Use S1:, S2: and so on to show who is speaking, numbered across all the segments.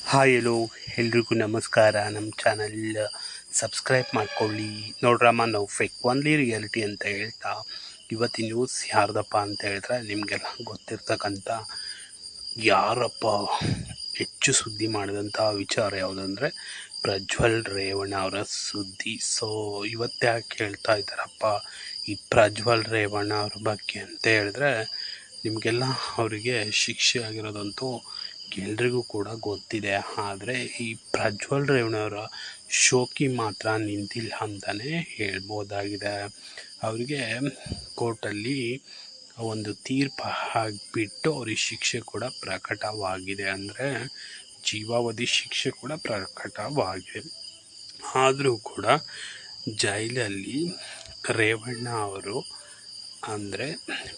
S1: Hi ಎಲ್ಲೋ ಎಲ್ರಿಗೂ ನಮಸ್ಕಾರ. ನಮ್ಮ ಚಾನಲ್ ಸಬ್ಸ್ಕ್ರೈಬ್ ಮಾಡ್ಕೊಳ್ಳಿ. ನೋಡ್ರಮ್ಮ, ನಾವು ಫೇಕ್ ಒನ್ಲಿ ರಿಯಾಲಿಟಿ ಅಂತ ಹೇಳ್ತಾ ಇವತ್ತಿನ ನ್ಯೂಸ್ ಯಾರ್ದಪ್ಪ ಅಂತ ಹೇಳಿದ್ರೆ ನಿಮಗೆಲ್ಲ ಗೊತ್ತಿರ್ತಕ್ಕಂಥ ಯಾರಪ್ಪ ಹೆಚ್ಚು ಸುದ್ದಿ ಮಾಡಿದಂಥ ವಿಚಾರ ಯಾವುದಂದರೆ ಪ್ರಜ್ವಲ್ ರೇವಣ್ಣ ಅವರ ಸುದ್ದಿ. ಸೊ ಇವತ್ತು ಯಾಕೆ ಹೇಳ್ತಾ ಇದ್ದಾರಪ್ಪ ಈ ಪ್ರಜ್ವಲ್ ರೇವಣ್ಣ ಅವ್ರ ಬಗ್ಗೆ ಅಂತ ಹೇಳಿದ್ರೆ ನಿಮಗೆಲ್ಲ ಅವರಿಗೆ ಶಿಕ್ಷೆ ಆಗಿರೋದಂತೂ ಎಲ್ರಿಗೂ ಕೂಡ ಗೊತ್ತಿದೆ. ಆದರೆ ಈ ಪ್ರಜ್ವಲ್ ರೇವಣ್ಣವರ ಶೋಕಿ ಮಾತ್ರ ನಿಂತಿಲ್ಲ ಅಂತಲೇ ಹೇಳ್ಬೋದಾಗಿದೆ. ಅವರಿಗೆ ಕೋರ್ಟಲ್ಲಿ ಒಂದು ತೀರ್ಪು ಆಗಿಬಿಟ್ಟು ಅವ್ರಿಗೆ ಶಿಕ್ಷೆ ಕೂಡ ಪ್ರಕಟವಾಗಿದೆ. ಅಂದರೆ ಜೀವಾವಧಿ ಶಿಕ್ಷೆ ಕೂಡ ಪ್ರಕಟವಾಗಿದೆ. ಆದರೂ ಕೂಡ ಜೈಲಲ್ಲಿ ರೇವಣ್ಣ ಅವರು ಅಂದರೆ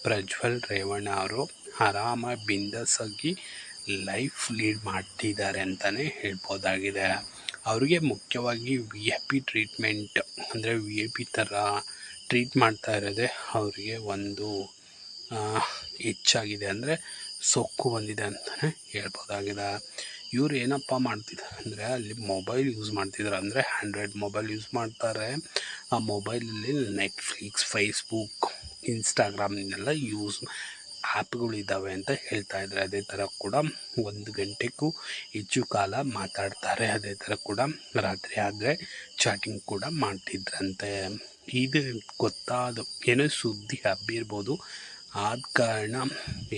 S1: ಪ್ರಜ್ವಲ್ ರೇವಣ್ಣ ಅವರು ಆರಾಮ ಬಿಂದಾಸಾಗಿ ಲೈಫ್ ಲೀಡ್ ಮಾಡ್ತಿದ್ದಾರೆ ಅಂತಲೇ ಹೇಳ್ಬೋದಾಗಿದೆ. ಅವರಿಗೆ ಮುಖ್ಯವಾಗಿ VIP ಟ್ರೀಟ್ಮೆಂಟ್ ಅಂದರೆ VIP ಥರ ಟ್ರೀಟ್ ಮಾಡ್ತಾ ಇರೋದೇ ಅವರಿಗೆ ಒಂದು ಹೆಚ್ಚಾಗಿದೆ, ಅಂದರೆ ಸೊಕ್ಕು ಬಂದಿದೆ ಅಂತಲೇ ಹೇಳ್ಬೋದಾಗಿದೆ. ಇವ್ರು ಏನಪ್ಪ ಮಾಡ್ತಿದ್ದಾರೆ ಅಂದರೆ ಅಲ್ಲಿ ಮೊಬೈಲ್ ಯೂಸ್ ಮಾಡ್ತಿದ್ದಾರೆ, ಅಂದರೆ ಆ್ಯಂಡ್ರಾಯ್ಡ್ ಮೊಬೈಲ್ ಯೂಸ್ ಮಾಡ್ತಾರೆ. ಆ ಮೊಬೈಲಲ್ಲಿ ನೆಟ್ಫ್ಲಿಕ್ಸ್, ಫೇಸ್ಬುಕ್, ಇನ್ಸ್ಟಾಗ್ರಾಮ್ನೆಲ್ಲ ಆ್ಯಪ್ಗಳಿದ್ದಾವೆ ಅಂತ ಹೇಳ್ತಾ ಇದ್ದಾರೆ. ಅದೇ ಥರ ಕೂಡ 1 ಗಂಟೆಗೂ ಹೆಚ್ಚು ಕಾಲ ಮಾತಾಡ್ತಾರೆ. ಅದೇ ಥರ ಕೂಡ ರಾತ್ರಿ ಆದರೆ ಚಾಟಿಂಗ್ ಕೂಡ ಮಾಡ್ತಿದ್ರಂತೆ. ಇದು ಗೊತ್ತಾದ ಏನೋ ಸುದ್ದಿ ಹಬ್ಬಿರ್ಬೋದು. ಆದ ಕಾರಣ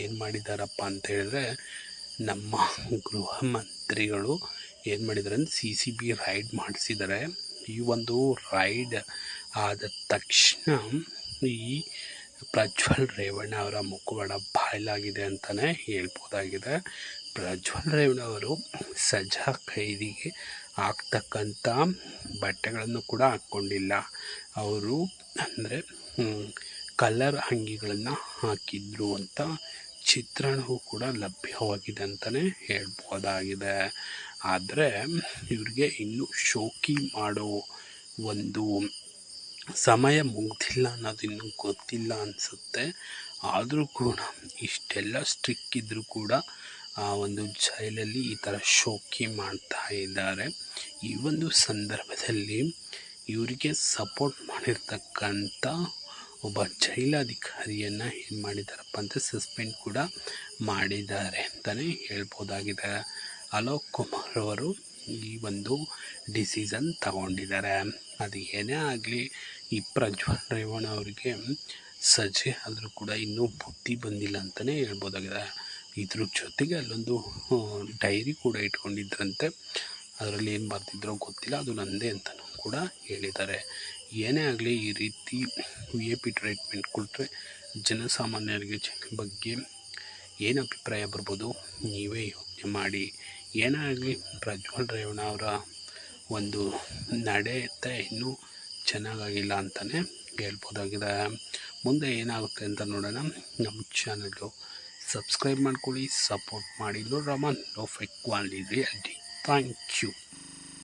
S1: ಏನು ಮಾಡಿದಾರಪ್ಪ ಅಂತ ಹೇಳಿದ್ರೆ ನಮ್ಮ ಗೃಹ ಮಂತ್ರಿಗಳು ಏನು ಮಾಡಿದ್ದಾರೆ ಅಂದರೆ CCB ರೈಡ್ ಮಾಡಿಸಿದ್ದಾರೆ. ಈ ಒಂದು ರೈಡ್ ಆದ ತಕ್ಷಣ ಈ ಪ್ರಜ್ವಲ್ ರೇವಣ್ಣ ಅವರ ಮುಖವಾಡ ಬಾಯಲಾಗಿದೆ ಅಂತಲೇ ಹೇಳ್ಬೋದಾಗಿದೆ. ಪ್ರಜ್ವಲ್ ರೇವಣ್ಣ ಅವರು ಸಜಾ ಖೈದಿಗೆ ಆಗ್ತಕ್ಕಂಥ ಬಟ್ಟೆಗಳನ್ನು ಕೂಡ ಹಾಕ್ಕೊಂಡಿಲ್ಲ. ಅವರು ಅಂದರೆ ಕಲರ್ ಅಂಗಿಗಳನ್ನು ಹಾಕಿದ್ರು ಅಂತ ಚಿತ್ರಣವೂ ಕೂಡ ಲಭ್ಯವಾಗಿದೆ ಅಂತಲೇ ಹೇಳ್ಬೋದಾಗಿದೆ. ಆದರೆ ಇವರಿಗೆ ಇನ್ನೂ ಶೋಕಿ ಮಾಡೋ ಒಂದು ಸಮಯ ಮುಗ್ದಿಲ್ಲ ಅನ್ನೋದು ಇನ್ನೂ ಗೊತ್ತಿಲ್ಲ ಅನಿಸುತ್ತೆ. ಆದರೂ ಕೂಡ ಇಷ್ಟೆಲ್ಲ ಸ್ಟ್ರಿಕ್ ಇದ್ದರೂ ಕೂಡ ಆ ಒಂದು ಜೈಲಲ್ಲಿ ಈ ಥರ ಶೋಕಿ ಮಾಡ್ತಾ ಇದ್ದಾರೆ. ಈ ಒಂದು ಸಂದರ್ಭದಲ್ಲಿ ಇವರಿಗೆ ಸಪೋರ್ಟ್ ಮಾಡಿರ್ತಕ್ಕಂಥ ಒಬ್ಬ ಜೈಲಾಧಿಕಾರಿಯನ್ನು ಏನು ಮಾಡಿದ್ದಾರಪ್ಪ ಅಂತ ಸಸ್ಪೆಂಡ್ ಕೂಡ ಮಾಡಿದ್ದಾರೆ ಅಂತಲೇ ಹೇಳ್ಬೋದಾಗಿದೆ. ಅಲೋಕ್ ಕುಮಾರ್ ಅವರು ಈ ಒಂದು ಡಿಸಿಷನ್ ತಗೊಂಡಿದ್ದಾರೆ. ಅದು ಏನೇ ಆಗಲಿ ಈ ಪ್ರಜ್ವಲ್ ರೇವಣ್ಣ ಅವರಿಗೆ ಸಜೆ ಆದರೂ ಕೂಡ ಇನ್ನೂ ಬುದ್ಧಿ ಬಂದಿಲ್ಲ ಅಂತಲೇ ಹೇಳ್ಬೋದಾಗಿದೆ. ಇದ್ರ ಜೊತೆಗೆ ಅಲ್ಲೊಂದು ಡೈರಿ ಕೂಡ ಇಟ್ಕೊಂಡಿದ್ರಂತೆ. ಅದರಲ್ಲಿ ಏನು ಬರ್ತಿದ್ರೋ ಗೊತ್ತಿಲ್ಲ, ಅದು ನಂದೇ ಅಂತಲೂ ಕೂಡ ಹೇಳಿದ್ದಾರೆ. ಏನೇ ಆಗಲಿ ಈ ರೀತಿ VIP ಟ್ರೀಟ್ಮೆಂಟ್ ಕೊಟ್ಟರೆ ಜನಸಾಮಾನ್ಯರಿಗೆ ಬಗ್ಗೆ ಏನು ಅಭಿಪ್ರಾಯ ಬರ್ಬೋದು ನೀವೇ ಯೋಚನೆ ಮಾಡಿ. ಏನೇ ಆಗಲಿ ಪ್ರಜ್ವಲ್ ರೇವಣ್ಣ ಅವರ ಒಂದು ನಡೆಯುತ್ತೆ ಇನ್ನೂ ಚೆನ್ನಾಗಾಗಿಲ್ಲ ಅಂತಲೇ ಹೇಳ್ಬೋದಾಗಿದೆ. ಮುಂದೆ ಏನಾಗುತ್ತೆ ಅಂತ ನೋಡೋಣ. ನಮ್ಮ ಚಾನಲ್ಲು ಸಬ್ಸ್ಕ್ರೈಬ್ ಮಾಡ್ಕೊಳ್ಳಿ, ಸಪೋರ್ಟ್ ಮಾಡಿ. ನೋಡ್ರಮ್ಮ, no fake only reality. Thank you.